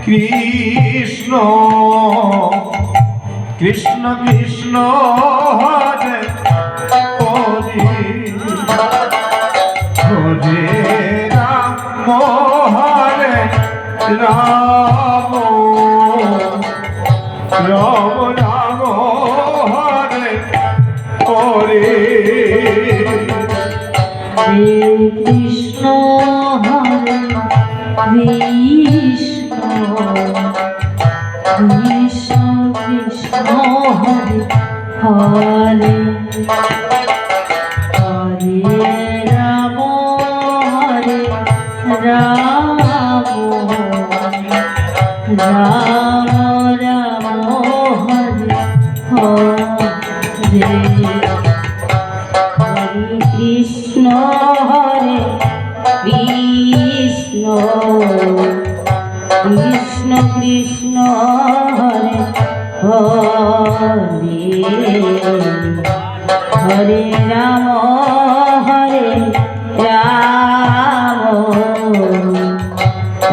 কৃষ্ণ কৃষ্ণ কৃষ্ণ হরে হরে হরে রাম হরে রাম রাম রাম হরে হরে কৃষ্ণ হরে কৃষ্ণ কৃষ্ণ হরে হরে হরে রাম রাম রাম রাম হরে হরে হরে কৃষ্ণ হরে কৃষ্ণ কৃষ্ণ কৃষ্ণ হরে হরে হরে রাম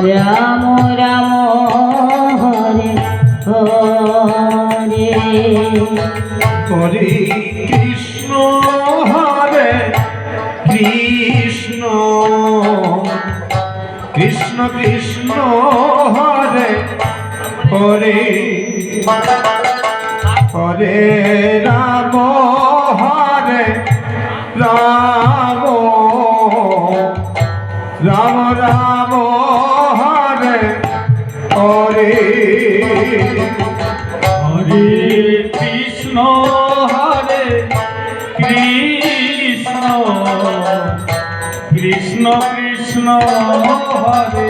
রাম রাম হরে হরে হরে কৃষ্ণ হরে কৃষ্ণ কৃষ্ণ কৃষ্ণ হরে হরে হরে রাম রাম রাম রাম হরে হরে হরে কৃষ্ণ হরে কৃষ্ণ কৃষ্ণ কৃষ্ণ হরে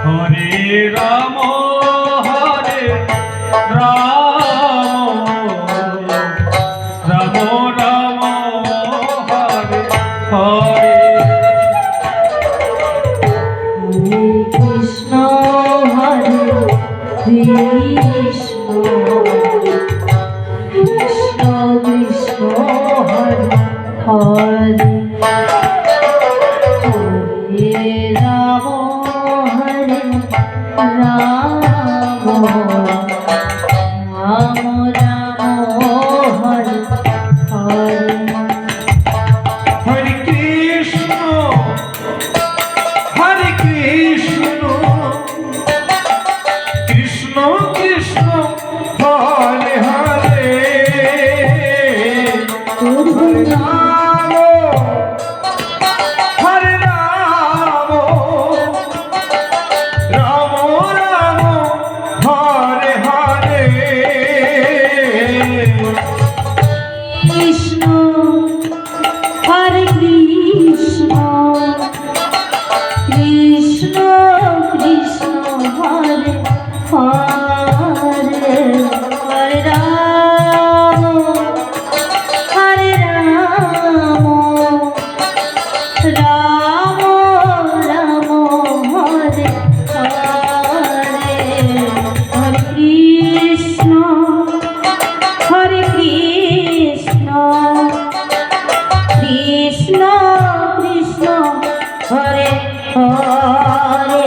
হরে রাম রাম রাম হরে হরে কৃষ্ণ হরে কৃষ্ণ কৃষ্ণ কৃষ্ণ হরে হরে হরে রাম রাম রাম হরে হরে হরে কৃষ্ণ কৃষ্ণ কৃষ্ণ হরে হরে হরে রাম রাম রাম হরে হরে কৃষ্ণ হরে কৃষ্ণ কৃষ্ণ কৃষ্ণ হরে হরে হরে রাম রাম রাম হরে হরে হরে কৃষ্ণ কৃষ্ণ কৃষ্ণ হরে হরে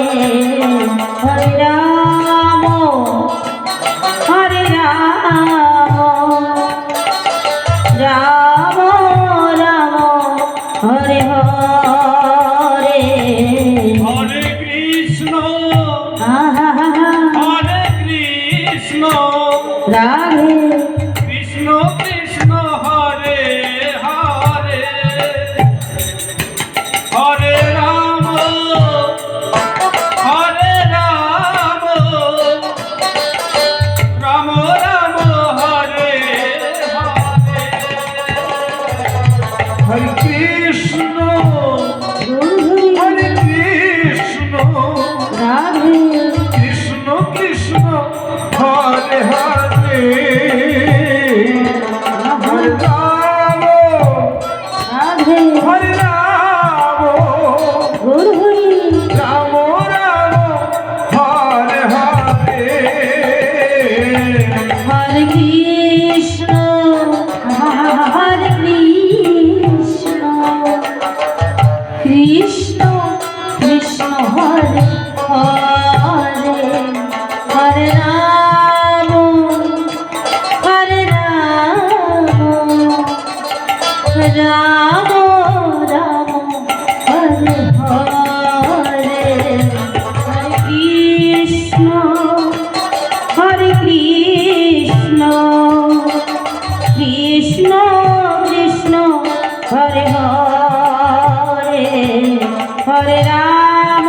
হরে রাম রাম রাম হরে হরে হরে কৃষ্ণ রাধে কৃষ্ণ কৃষ্ণ হরে হরে হরে রাম রাম রাম হরে হরে হরে কৃষ্ণ রাধে কৃষ্ণ কৃষ্ণ হরে হরে হরে রাম হরে রাম গৌর হরি রাম রাম হরে হরে হরে কৃষ্ণ হরে কৃষ্ণ কৃষ্ণ কৃষ্ণ হরে হরে হরে রাম হরে রাম রাম রাম হরে হরে হরে কৃষ্ণ হরে কৃষ্ণ কৃষ্ণ কৃষ্ণ হরে হরে হরে রাম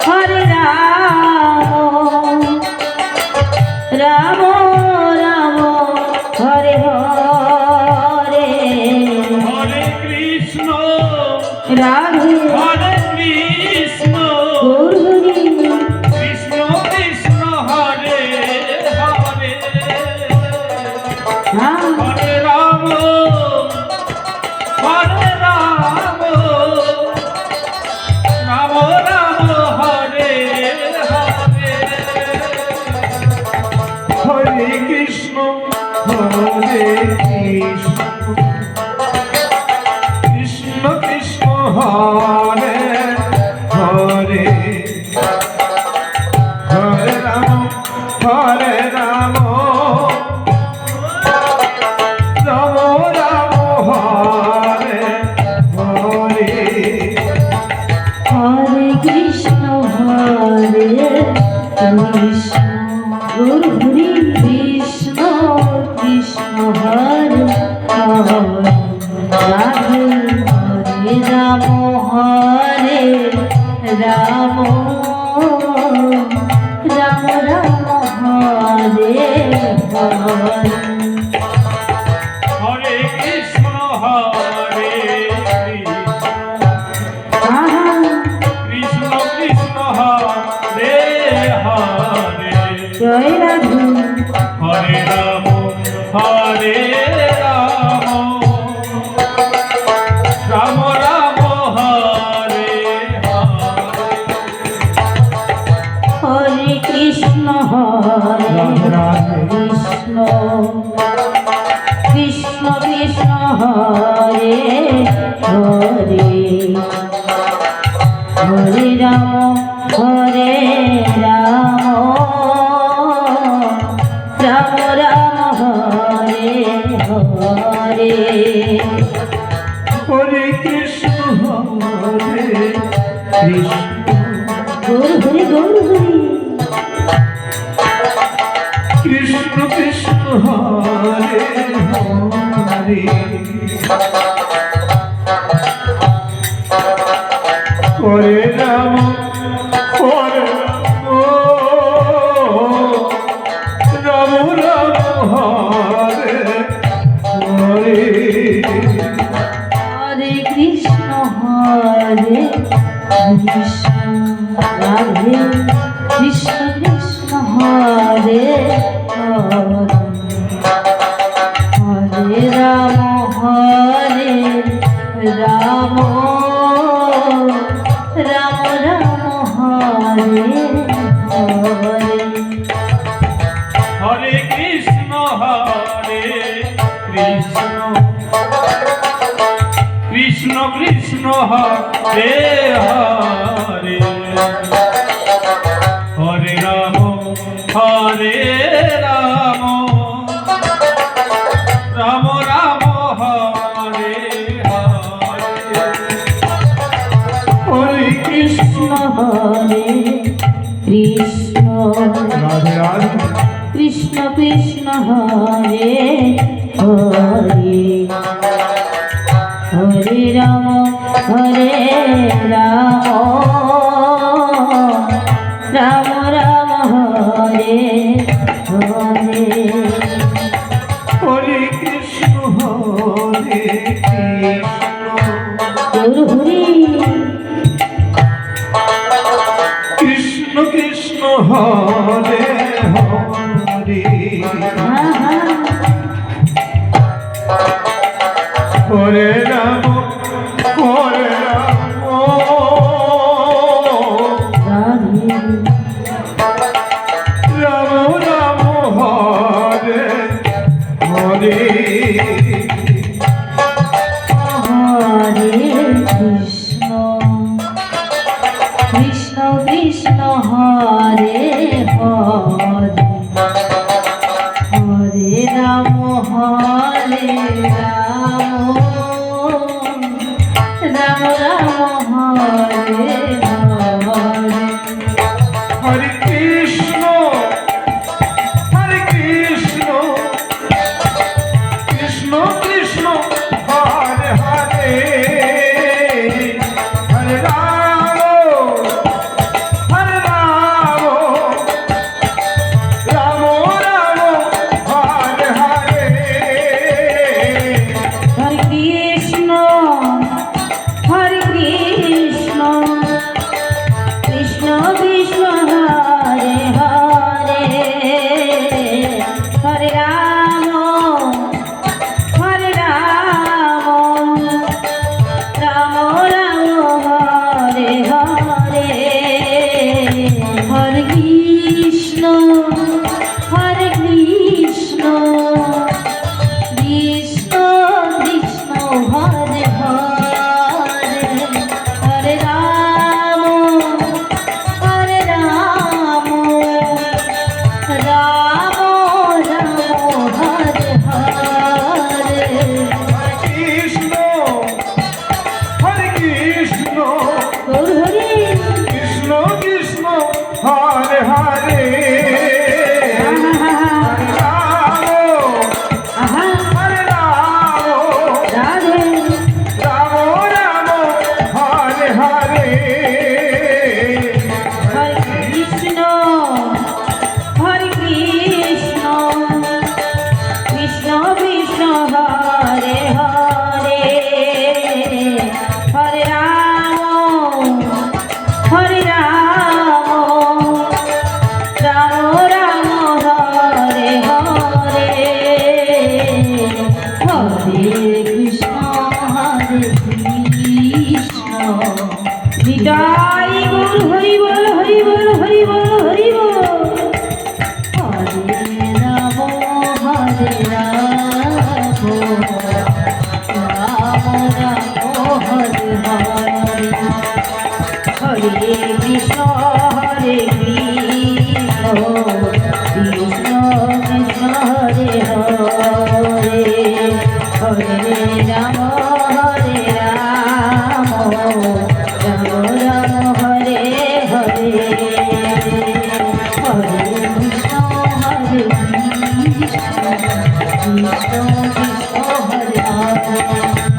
হরে রাম রাম রাম হরে হরে হরে কৃষ্ণ রাধে হরে কৃষ্ণ গৌর হরি কৃষ্ণ কৃষ্ণ হরে হরে রাম হরে রাম হরে রাম রাম রাম হরে হরে হরে কৃষ্ণ হরে কৃষ্ণ কৃষ্ণ কৃষ্ণ হরে হরে হরে রাম রাম রাম হরে হরে হরে কৃষ্ণ কৃষ্ণ গৌর হরি কৃষ্ণ কৃষ্ণ হরে হরে রাধে হরে রাম হরে রাম রাম রাম হরে হরে হরে কৃষ্ণ হরে আহা কৃষ্ণ কৃষ্ণ হরে হরে জয় রাধে হরে রাম হরে রাম রাম রাম হরে হরে হরে কৃষ্ণ হরে কৃষ্ণ কৃষ্ণ কৃষ্ণ হরে হরে হরে রাম রাম রাম রাম হরে হরে হরে কৃষ্ণ হরে কৃষ্ণ গৌর হরি গৌর হরি কৃষ্ণ কৃষ্ণ হরে হরে হরে রাম রাম রাম হরে হরে হরে কৃষ্ণ কৃষ্ণ রাধে কৃষ্ণ কৃষ্ণ হরে হরে হরে রাম রাম রাম হরে হরে হরে কৃষ্ণ কৃষ্ণ কৃষ্ণ হরে হরে হরে রাম রাম রাম হরে হরে হরে কৃষ্ণ হরে কৃষ্ণ রাধে রাধে কৃষ্ণ কৃষ্ণ হরে হরে হরে রাম রাম রাম হরে হরে হরে কৃষ্ণ হরে গৌর হরি কৃষ্ণ কৃষ্ণ হরে হরে হা হা হরে রাম হরে রাম রাধে রাম রাম হরে হরে হরে কৃষ্ণ কৃষ্ণ কৃষ্ণ হরে হরে হরে রাম হরে রাম রাম রাম হরে হরে হরে কৃষ্ণ কৃষ্ণ কৃষ্ণ হরে হরে হরে রাম রাম রাম হরে হরে হরে কৃষ্ণ কৃষ্ণ কৃষ্ণ হরে হরে হরে রাম রাম রাম হরে হরে হরে কৃষ্ণ কৃষ্ণ কৃষ্ণ হরে হরে হরে রাম রাম রাম হরে হরে কৃষ্ণ গৌর হরি কৃষ্ণ কৃষ্ণ হরে হরে আহা হরে রাম রাধে রাম রাম হরে হরে হরে কৃষ্ণ কৃষ্ণ কৃষ্ণ হরে হরে হরে রাম রাম রাম হরে হরে হরে কৃষ্ণ নিতাই গৌর হরি বল হরি বল হরি বল হরি বল হরে রাম রাম হরে হরে হরে কৃষ্ণ কৃষ্ণ কৃষ্ণ হরে হরে হরে রাম রাম রাম হরে হরে হরে কৃষ্ণ কৃষ্ণ কৃষ্ণ হরে হরে